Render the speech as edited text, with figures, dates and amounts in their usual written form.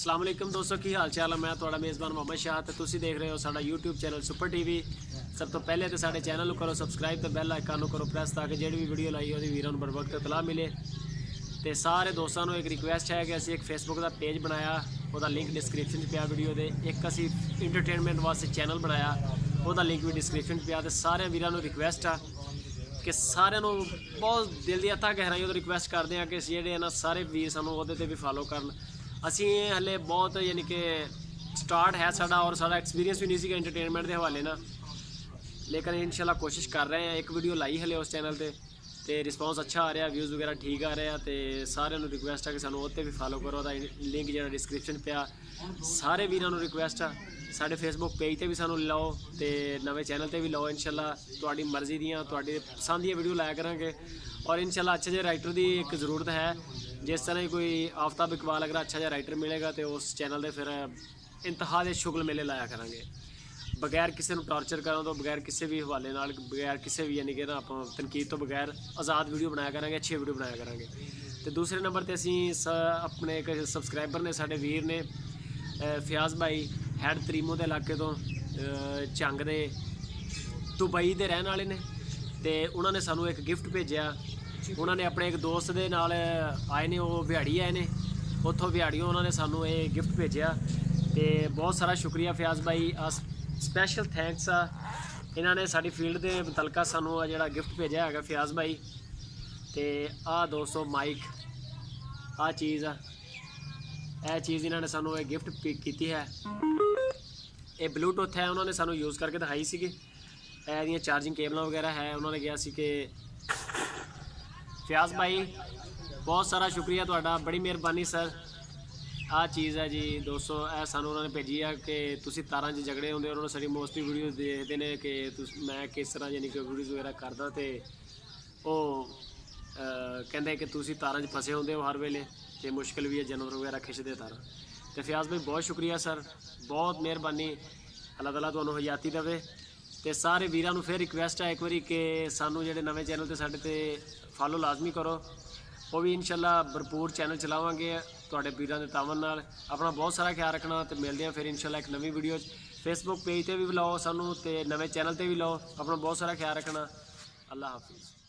अस्सलाम वालेकुम दोस्तों की हाल चाल है। मैं थोड़ा मेज़बान मोहम्मद शाह तो तुसी देख रहे हो साडा यूट्यूब चैनल सुपर टीवी। सब तो पहले तो साडे चैनल को करो सबसक्राइब तो बैल आइकन को करो प्रेस ताकि जिहड़ी भी वीडियो लाई ओहदी वीरां नूं बर वक्त इतला मिले। तो सारे दोस्तों को एक रिक्वेस्ट है कि असी एक फेसबुक का पेज बनाया, वह लिंक डिस्क्रिप्शन पिया वीडियो के। एक असी इंटरटेनमेंट वास्ते चैनल बनाया, वह लिंक भी डिस्क्रिप्शन पिया। तो सारे वीरां नूं रिक्वेस्ट आ कि सारे बहुत दिल की अथा गहराई रिक्वेस्ट करते हैं कि जेडे ना सारे वीर सानू उहदे ते भी फॉलो करन। असी हले बहुत यानी कि स्टार्ट है साडा और साडा एक्सपीरियंस भी नहीं सी एंटरटेनमेंट के हवाले ना, लेकिन इंशाल्लाह कोशिश कर रहे हैं। एक वीडियो लाई हले उस चैनल ते रिस्पॉन्स अच्छा आ रहा, व्यूज़ वगैरह ठीक आ रहे हैं। तो सारे रिक्वेस्ट है कि सानू उत्ते भी फॉलो करो। लिंक जो डिस्क्रिप्शन पिया। सारे वीरां नूं रिक्वेस्ट आ साडे फेसबुक पेज ते भी सानू लाओ तो नवे चैनल ते भी लाओ। इंशाल्लाह तुहाडी मर्जी दियां तुहाडी पसंद दी वीडियो लाया करांगे। और इंशाल्लाह अच्छे जे राइटर की एक ज़रूरत है। जिस तरह कोई आफ्ताब इकबाल अगर अच्छा जहा राइटर मिलेगा तो उस चैनल पर फिर इंतहा के शुगल मेले लाया करांगे, बगैर किसी टॉर्चर करा तो, बगैर किसी भी हवाले नाल, बगैर किसी भी यानी कि ना आप तनकीद तो बगैर आज़ाद वीडियो बनाया करांगे, अच्छी वीडियो बनाया करांगे। तो दूसरे नंबर पर असी अपने एक सबसक्राइबर ने साडे वीर ने फयाज भाई हैड तरीमो के इलाके तो चंग दे दुबई के रहने वाले ने। तो उन्होंने सानू एक गिफ्ट भेजा। उन्होंने अपने एक दोस्त के नाल आए ने, वो बिहाड़ी आए ने, उतों बिहाड़ियों उन्होंने सानू ये गिफ्ट भेजा। तो बहुत सारा शुक्रिया फयाज भाई, स्पैशल थैंक्स आ। इन्होंने साड़ी फील्ड के मुतलका सानू जो गिफ्ट भेजा है फयाज भाई। तो आ दोस्तों माइक आ चीज़ आ, यह चीज़ इन्होंने सानू एक गिफ्ट की है। ये ब्लूटूथ है, उन्होंने सानू यूज़ करके दिखाई सी। ये चार्जिंग केबल वगैरह है। उन्होंने कहा सी कि फयाज भाई बहुत सारा शुक्रिया तुहाडा, बड़ी मेहरबानी सर। आ चीज़ है जी दोस्तों, यह सानू उन्होंने भेजी है कि तुसी तारां च झगड़े होंदे। उन्होंने साड़ी मोस्टली वीडियो देखते हैं कि मैं किस तरह यानी कि वीडियोज़ वगैरह करदा। तो कहते कि तुसी तारां च फसे होंदे हो हर वेले, तो मुश्किल भी है जानवर वगैरह खिंचते तारां। तो फयाज भाई बहुत शुक्रिया सर, बहुत मेहरबानी, अल्लाह ताला तुहानू हयाती देवे। तो सारे वीरां नू फिर रिक्वेस्ट है एक बारी कि सानू जेडे नवे चैनल ते साडे ते फॉलो लाजमी करो। वो भी इंशाल्लाह भरपूर चैनल चलावांगे तुहाडे वीरां दे तावन नाल। अपना बहुत सारा ख्याल रखना। तो मिलते हैं फिर इंशाल्लाह एक नवी वीडियो। फेसबुक पेज ते भी लाओ सानू, तो नवे चैनल ते भी लाओ। अपना बहुत सारा ख्याल रखना। अल्लाह हाफिज़।